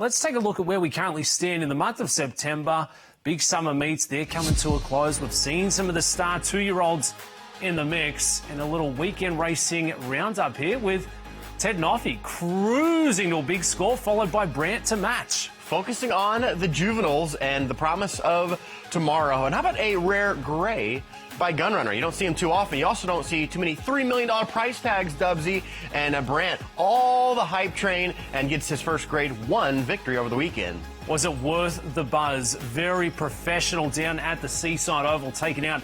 Let's take a look at where we currently stand in the month of September. Big summer meets, they're coming to a close. We've seen some of the star two-year-olds in the mix, and a little weekend racing roundup here with Ted NOFFEY cruising to a big score, followed by BRANT to match. Focusing on the juveniles and the promise of tomorrow. And how about a rare gray by Gunrunner? You don't see him too often. You also don't see too many $3 million price tags, Dubsy. And BRANT, all the hype train, and gets his first grade 1 victory over the weekend. Was it worth the buzz? Very professional down at the Seaside Oval, taking out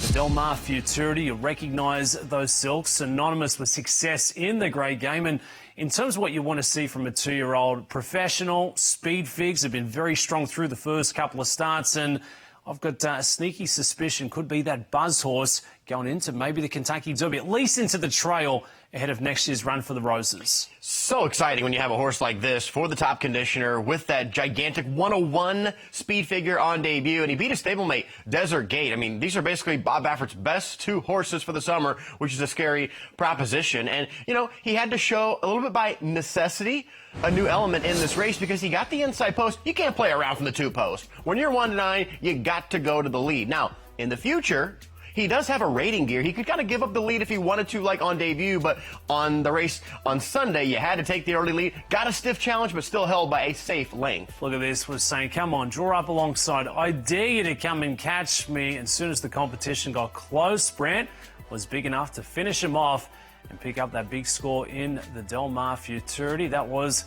the Del Mar Futurity. You recognise those silks, synonymous with success in the grade game. And in terms of what you want to see from a 2-year-old, professional, speed figs have been very strong through the first couple of starts. And I've got a sneaky suspicion could be that buzz horse going into maybe the Kentucky Derby, at least into the trail ahead of next year's Run for the Roses. So exciting when you have a horse like this for the top conditioner with that gigantic 101 speed figure on debut. And he beat his stablemate, Desert Gate. I mean, these are basically Bob Baffert's best 2 horses for the summer, which is a scary proposition. And, you know, he had to show a little bit by necessity a new element in this race because he got the inside post. You can't play around from the 2 post. When you're 1-9, you got to go to the lead. Now, in the future, he does have a rating gear. He could kind of give up the lead if he wanted to, like on debut, but on the race on Sunday, you had to take the early lead. Got a stiff challenge, but still held by a safe length. Look at this. Was saying, come on, draw up alongside. I dare you to come and catch me. And as soon as the competition got close, BRANT was big enough to finish him off and pick up that big score in the Del Mar Futurity. That was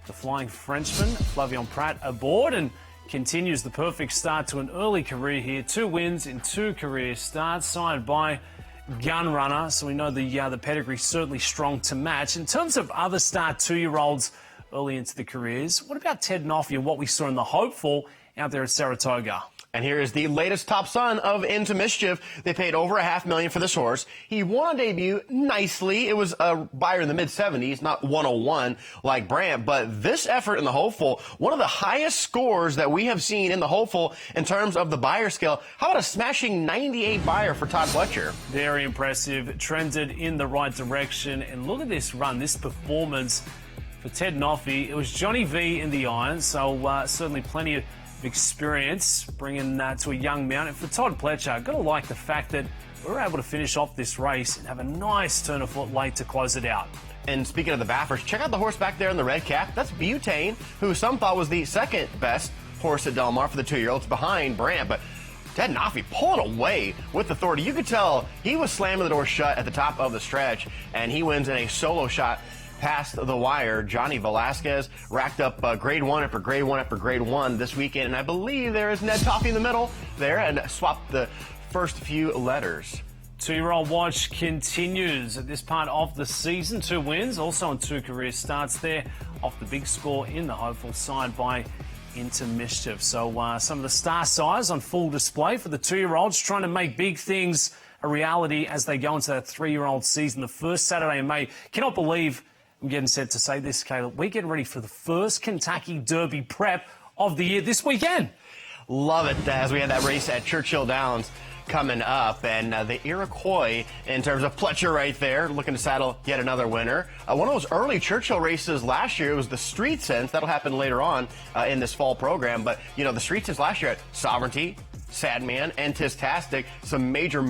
the Flying Frenchman, Flavien Prat, aboard, and continues the perfect start to an early career here. 2 wins in 2 career starts, signed by Gunrunner. So we know the pedigree certainly strong to match. In terms of other star 2-year-olds early into the careers, what about Ted NOFFEY and what we saw in the Hopeful out there at Saratoga? And here is the latest top son of Into Mischief. They paid over $500,000 for this horse. He won on debut nicely. It was a buyer in the mid-70s, not 101 like BRANT. But this effort in the Hopeful, one of the highest scores that we have seen in the Hopeful in terms of the buyer scale. How about a smashing 98 buyer for Todd Fletcher? Very impressive. Trended in the right direction. And look at this run, this performance for Ted NOFFEY. It was Johnny V in the irons, so certainly plenty of experience bringing that to a young mount. And for Todd Fletcher, got to like the fact that we were able to finish off this race and have a nice turn of foot late to close it out. And speaking of the Baffers, check out the horse back there in the red cap. That's Butane, who some thought was the second best horse at Del Mar for the 2-year-olds behind BRANT. But Ted NOFFEY pulling away with authority. You could tell he was slamming the door shut at the top of the stretch, and he wins in a solo shot past the wire. Johnny Velasquez racked up grade 1 after grade 1 after grade 1 this weekend, and I believe there is Ned Toffee in the middle there and swapped the first few letters. 2-year-old watch continues at this part of the season. 2 wins, also on 2 career starts there off the big score in the Hopeful, side by Into Mischief. So some of the star size on full display for the 2-year-olds, trying to make big things a reality as they go into that 3-year-old season. The first Saturday in May. Cannot believe I'm getting set to say this, Caleb. We're getting ready for the first Kentucky Derby prep of the year this weekend. Love it, as we had that race at Churchill Downs coming up, and the Iroquois, in terms of Fletcher right there, looking to saddle yet another winner. One of those early Churchill races last year was the Street Sense. That'll happen later on in this fall program, but, you know, the Street Sense last year at Sovereignty, Sadman, and Tistastic, some major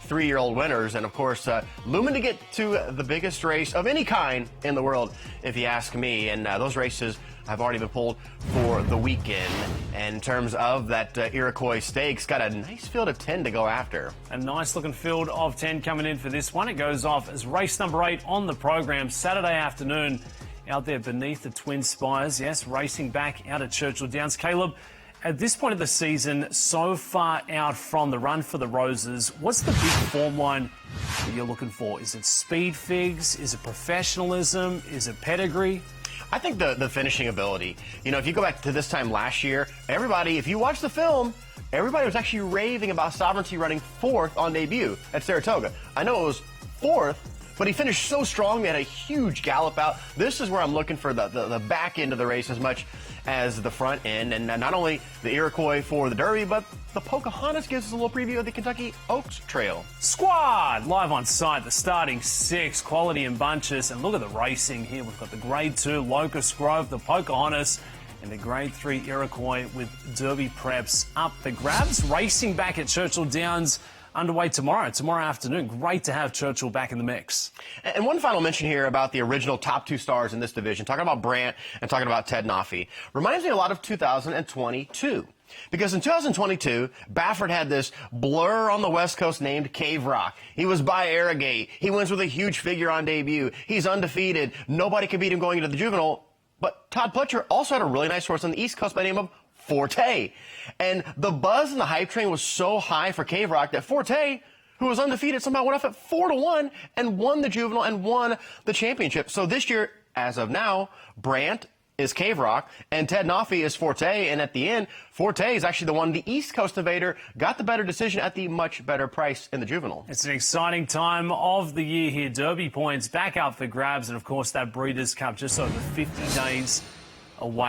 3-year-old winners, and of course looming to get to the biggest race of any kind in the world, if you ask me. And those races have already been pulled for the weekend. And in terms of that Iroquois Stakes, got a nice field of 10 to go after. A nice looking field of 10 coming in for this one. It goes off as race number 8 on the program Saturday afternoon out there beneath the Twin Spires. Yes, racing back out at Churchill Downs. Caleb, at this point of the season, so far out from the Run for the Roses, what's the big form line that you're looking for? Is it speed figs? Is it professionalism? Is it pedigree? I think the finishing ability. You know, if you go back to this time last year, everybody, if you watch the film, everybody was actually raving about Sovereignty running 4th on debut at Saratoga. I know it was 4th, but he finished so strong. He had a huge gallop out. This is where I'm looking for the back end of the race as much as the front end. And not only the Iroquois for the Derby, but the Pocahontas gives us a little preview of the Kentucky Oaks Trail. Squad live on site, the starting 6, quality in bunches. And look at the racing here. We've got the Grade 2 Locust Grove, the Pocahontas, and the Grade 3 Iroquois with Derby preps up for grabs. Racing back at Churchill Downs underway tomorrow afternoon. Great to have Churchill back in the mix. And one final mention here about the original top 2 stars in this division, talking about Brant and talking about Ted NOFFEY. Reminds me a lot of 2022. Because in 2022, Baffert had this blur on the West Coast named Cave Rock. He was by Arrogate. He wins with a huge figure on debut. He's undefeated. Nobody could beat him going into the juvenile. But Todd Pletcher also had a really nice horse on the East Coast by the name of Forte. And the buzz and the hype train was so high for Cave Rock that Forte, who was undefeated, somehow went off at 4-1 and won the juvenile and won the championship. So this year, as of now, Brant is Cave Rock and Ted NOFFEY is Forte. And at the end, Forte is actually the one, the East Coast invader, got the better decision at the much better price in the juvenile. It's an exciting time of the year here. Derby points back up for grabs. And of course, that Breeders' Cup just over 50 days away.